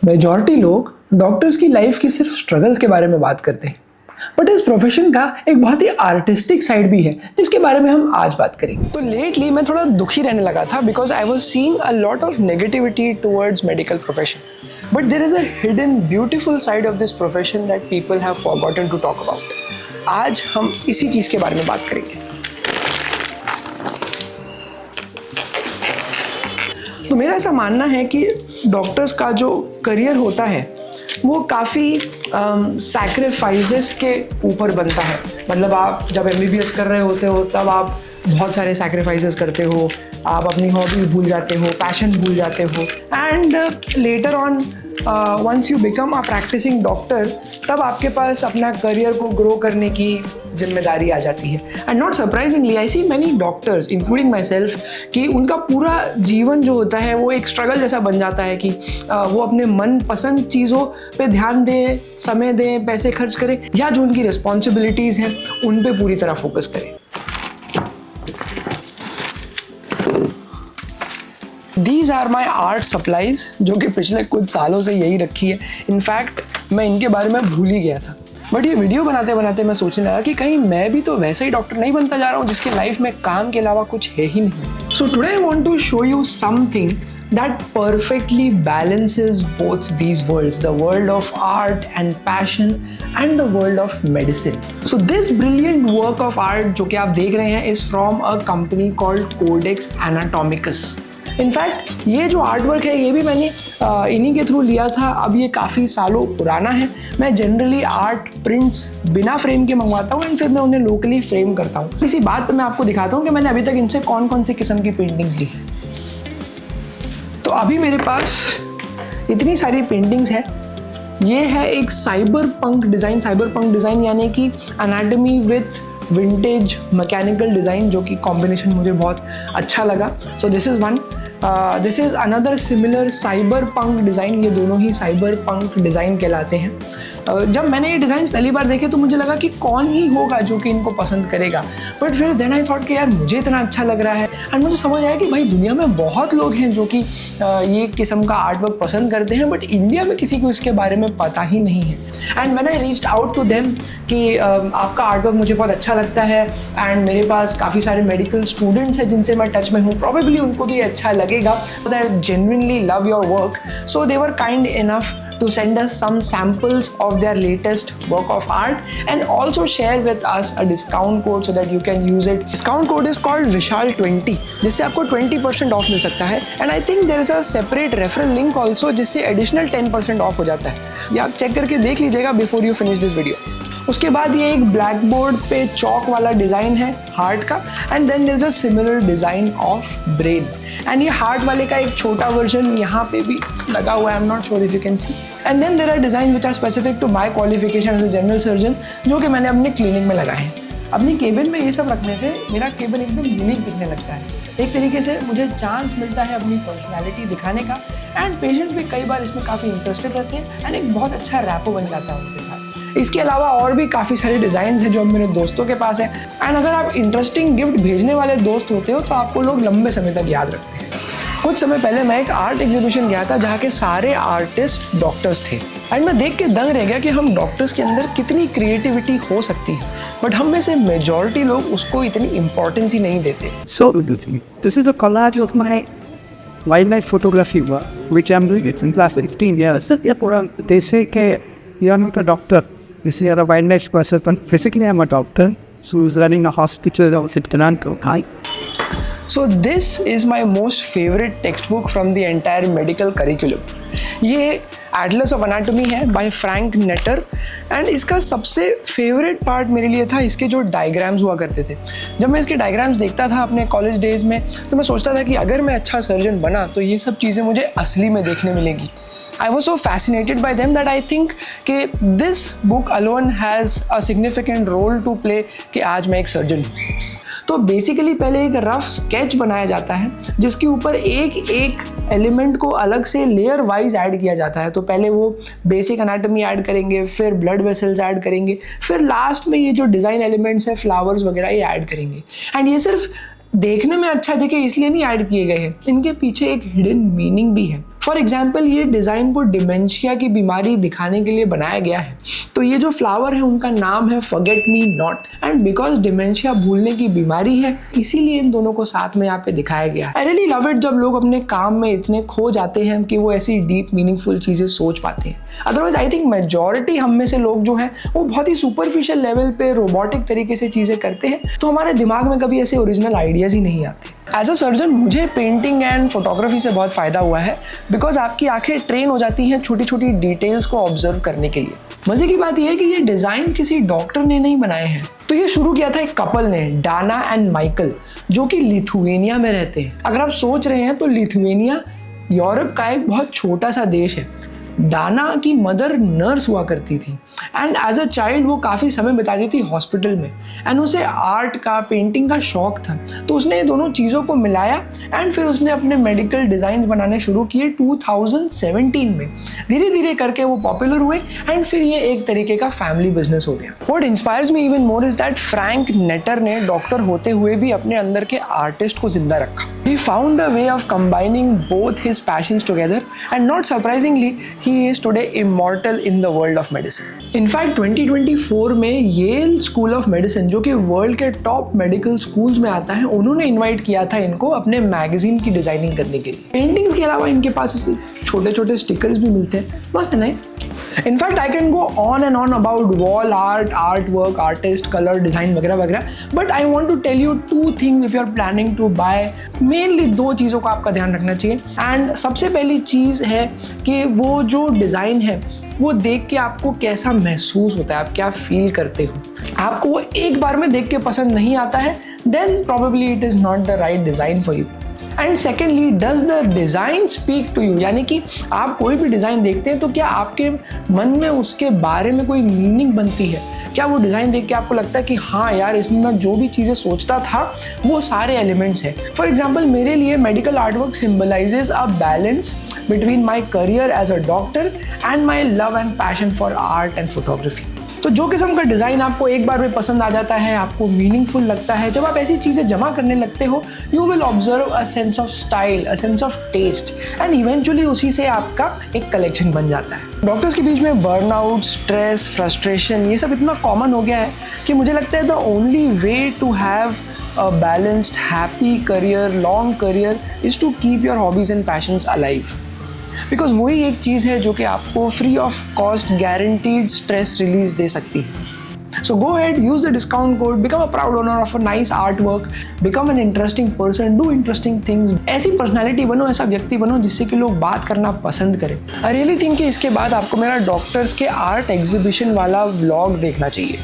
Majority लोग doctors की life की सिर्फ स्ट्रगल्स के बारे में बात करते हैं, बट इस प्रोफेशन का एक बहुत ही आर्टिस्टिक साइड भी है जिसके बारे में हम आज बात करेंगे। तो लेटली मैं थोड़ा दुखी रहने लगा था because I was seeing a lot of negativity towards medical profession, but there is a hidden beautiful side of this profession that people have forgotten to talk about. आज हम इसी चीज़ के बारे में बात करेंगे। तो मेरा ऐसा मानना है कि डॉक्टर्स का जो करियर होता है वो काफ़ी सैक्रिफाइसेस के ऊपर बनता है। मतलब आप जब MBBS कर रहे होते हो तब आप बहुत सारे सैक्रिफाइसेस करते हो, आप अपनी हॉबी भूल जाते हो, पैशन भूल जाते हो, and later on once you become a practising doctor तब आपके पास अपना करियर को ग्रो करने की जिम्मेदारी आ जाती है। And not surprisingly I see many doctors including my self कि उनका पूरा जीवन जो होता है वो एक स्ट्रगल जैसा बन जाता है कि वो अपने मन पसंद चीज़ों पे ध्यान दें, समय दें, पैसे खर्च करें, या जो उनकी रिस्पॉन्सिबिलिटीज़ हैं उन पे पूरी तरह फोकस करें। These are my art supplies जो कि पिछले कुछ सालों से यही रखी है। इनफैक्ट मैं इनके बारे में भूल ही गया था, बट ये वीडियो बनाते बनाते मैं सोचने लगा कि कहीं मैं भी तो वैसा ही डॉक्टर नहीं बनता जा रहा हूँ जिसकी लाइफ में काम के अलावा कुछ है ही नहीं। So today I want to show you something that perfectly balances both these worlds, the world of art and passion and the world of medicine. So this brilliant work of art जो कि आप देख रहे हैं is from a company called Codex Anatomicus. In fact ये जो art work है ये भी मैंने इन्हीं के थ्रू लिया था। अब ये काफ़ी सालों पुराना है। मैं जनरली आर्ट प्रिंट्स बिना फ्रेम के मंगवाता हूँ एंड फिर मैं उन्हें लोकली फ्रेम करता हूँ। इसी बात पर मैं आपको दिखाता हूँ कि मैंने अभी तक इनसे कौन कौन सी किस्म की पेंटिंग्स ली हैं। तो अभी मेरे पास इतनी सारी पेंटिंग्स हैं। ये है एक साइबर पंक डिज़ाइन यानी कि anatomy with vintage mechanical design, जो कि कॉम्बिनेशन मुझे बहुत अच्छा लगा। So this is one, this is another similar cyber punk design. ये दोनों ही साइबर पंक डिज़ाइन कहलाते हैं। जब मैंने ये डिज़ाइन पहली बार देखे तो मुझे लगा कि कौन ही होगा जो कि इनको पसंद करेगा, बट फिर देन आई थॉट कि यार मुझे इतना अच्छा लग रहा है। एंड मुझे समझ आया कि भाई दुनिया में बहुत लोग हैं जो कि ये किस्म का आर्ट वर्क पसंद करते हैं, बट इंडिया में किसी को इसके बारे में पता ही नहीं है। एंड मैंने रीच्ड आउट टू देम कि आपका आर्ट वर्क मुझे बहुत अच्छा लगता है एंड मेरे पास काफ़ी सारे मेडिकल स्टूडेंट्स हैं जिनसे मैं टच में हूँ, प्रॉबेबली उनको भी अच्छा लगेगा। I genuinely love your work, so they were kind enough to send us some samples of their latest work of art and also share with us a discount code so that you can use it. Discount code is called Vishal20 जिससे आपको 20% of मिल सकता है। And I think there is a separate referral link also जिससे additional 10% of हो जाता है। ये आप चेक करके देख लीजिएगा before you finish this video. उसके बाद ये एक ब्लैक बोर्ड पे चौक वाला डिज़ाइन है हार्ट का, and then there is a similar design of brain. And ये हार्ट वाले का एक छोटा वर्जन यहाँ पे भी लगा हुआ है, I am not sure if you can see. And then there are design which are specific to my qualification as a general surgeon, जो कि मैंने अपने क्लिनिक में लगाए हैं। अपनी केबिन में ये सब रखने से मेरा केबिन एकदम यूनिक दिखने लगता है। एक तरीके से मुझे चांस मिलता है अपनी पर्सनैलिटी दिखाने का, एंड पेशेंट्स भी कई बार इसमें काफ़ी इंटरेस्टेड रहते हैं एंड एक बहुत अच्छा रैपो बन जाता है उनके साथ। इसके अलावा और भी काफ़ी सारे डिज़ाइन हैं जो मेरे दोस्तों के पास है। एंड अगर आप इंटरेस्टिंग गिफ्ट भेजने वाले दोस्त होते हो तो आपको लोग लंबे समय तक याद रखते हैं। कुछ समय पहले मैं एक आर्ट एग्जीबिशन गया था जहाँ के सारे आर्टिस्ट डॉक्टर्स थे, एंड मैं देख के दंग रह गया कि हम डॉक्टर्स के अंदर कितनी क्रिएटिविटी हो सकती है, बट हम में से मेजॉरिटी लोग उसको इतनी इंपॉर्टेंस ही नहीं देते। So this is a collage of my wildlife photography work, which I'm doing it in class 15 years. They say that you are not a doctor, you are a wildlife person, but physically I'm a doctor who is running a hospital in Toronto. So this is my most favorite textbook from the entire medical curriculum. ये Atlas of anatomy है by Frank नेटर, and इसका सबसे favourite part मेरे लिए था इसके जो diagrams हुआ करते थे। जब मैं इसके डायग्राम्स देखता था अपने कॉलेज डेज में तो मैं सोचता था कि अगर मैं अच्छा सर्जन बना तो ये सब चीज़ें मुझे असली में देखने मिलेंगी। I was so fascinated by them that I think कि this book alone has a significant role to play कि आज मैं एक सर्जन हूँ। तो बेसिकली पहले एक रफ स्केच बनाया जाता है जिसके ऊपर एक एक एलिमेंट को अलग से लेयर वाइज ऐड किया जाता है। तो पहले वो बेसिक एनाटॉमी ऐड करेंगे, फिर ब्लड वेसल्स ऐड करेंगे, फिर लास्ट में ये जो डिज़ाइन एलिमेंट्स है, फ्लावर्स वगैरह, ये ऐड करेंगे। एंड ये सिर्फ देखने में अच्छा दिखे इसलिए नहीं ऐड किए गए हैं, इनके पीछे एक हिडन मीनिंग भी है। फॉर एग्जाम्पल ये डिज़ाइन को डिमेंशिया की बीमारी दिखाने के लिए बनाया गया है। तो ये जो फ्लावर है उनका नाम है forget me not, and because dementia भूलने की बीमारी है इसीलिए इन दोनों को साथ में यहाँ पे दिखाया गया है। आई रियली लव इट जब लोग अपने काम में इतने खो जाते हैं कि वो ऐसी डीप मीनिंगफुल चीज़ें सोच पाते हैं। अदरवाइज आई थिंक मेजॉरिटी हम में से लोग जो हैं वो बहुत ही सुपरफिशियल लेवल पे रोबोटिक तरीके से चीज़ें करते हैं, तो हमारे दिमाग में कभी ऐसे ओरिजिनल आइडियाज़ ही नहीं आते। एज अ सर्जन मुझे पेंटिंग एंड फोटोग्राफी से बहुत फ़ायदा हुआ है, बिकॉज आपकी आंखें ट्रेन हो जाती हैं छोटी छोटी डिटेल्स को ऑब्जर्व करने के लिए। मज़े की बात यह है कि ये डिज़ाइन किसी डॉक्टर ने नहीं बनाए हैं। तो ये शुरू किया था एक कपल ने, डाना एंड माइकल, जो कि लिथुएनिया में रहते हैं। अगर आप सोच रहे हैं तो लिथुएनिया यूरोप का एक बहुत छोटा सा देश है। डाना की मदर नर्स हुआ करती थी एंड एज अ चाइल्ड वो काफ़ी समय बिताती थी हॉस्पिटल में, एंड उसे आर्ट का, पेंटिंग का शौक था। तो उसने ये दोनों चीज़ों को मिलाया एंड फिर उसने अपने मेडिकल डिज़ाइन बनाने शुरू किए 2017 में। धीरे धीरे करके वो पॉपुलर हुए एंड फिर ये एक तरीके का फैमिली बिजनेस हो गया। What inspires me even more is that Frank Netter ने डॉक्टर होते हुए भी अपने अंदर के आर्टिस्ट को जिंदा रखा। He found a way of combining both his passions together, and not surprisingly, he is today immortal in the world of medicine. In fact, 2024 में येल स्कूल ऑफ मेडिसिन, जो कि वर्ल्ड के टॉप मेडिकल स्कूल्स में आता है, उन्होंने invite किया था इनको अपने मैगजीन की डिजाइनिंग करने के लिए। पेंटिंग्स के अलावा इनके पास छोटे छोटे स्टिकर्स भी मिलते हैं, मस्त है नहीं? In fact, I can go on and on about wall art, artwork, artist, color, design वगैरह वगैरह, but I want to tell you two things if you are planning to buy. Mainly दो चीज़ों का आपका ध्यान रखना चाहिए। एंड सबसे पहली चीज़ है कि वो जो डिज़ाइन है वो देख के आपको कैसा महसूस होता है, आप क्या फील करते हो। आपको वो एक बार में देख के पसंद नहीं आता है, then probably it is not the right design for you. And secondly, does the design speak to you, यानी कि आप कोई भी डिज़ाइन देखते हैं तो क्या आपके मन में उसके बारे में कोई मीनिंग बनती है? क्या वो डिज़ाइन देख के आपको लगता है कि हाँ यार, इसमें मैं जो भी चीज़ें सोचता था वो सारे एलिमेंट्स हैं? फॉर एग्जाम्पल, मेरे लिए medical artwork symbolises a balance between my career as a doctor and my love and passion for art and photography. तो जो किस्म का डिज़ाइन आपको एक बार में पसंद आ जाता है, आपको मीनिंगफुल लगता है, जब आप ऐसी चीज़ें जमा करने लगते हो, you will observe a sense of style, a sense of taste, and eventually उसी से आपका एक कलेक्शन बन जाता है। डॉक्टर्स के बीच में बर्नआउट, स्ट्रेस, फ्रस्ट्रेशन, ये सब इतना कॉमन हो गया है कि मुझे लगता है the only way to have a balanced, happy career, long career is to keep your hobbies and passions alive. Because वही एक चीज़ है जो कि आपको free of cost guaranteed stress release they सकती है। सो गो ahead, use the discount code, become a proud owner of a nice artwork, become an interesting person, do interesting things. ऐसी personality बनो, ऐसा व्यक्ति बनो जिससे कि लोग बात करना पसंद करें। आई रियली थिंक कि इसके बाद आपको मेरा डॉक्टर्स के आर्ट एग्जीबिशन वाला व्लॉग देखना चाहिए।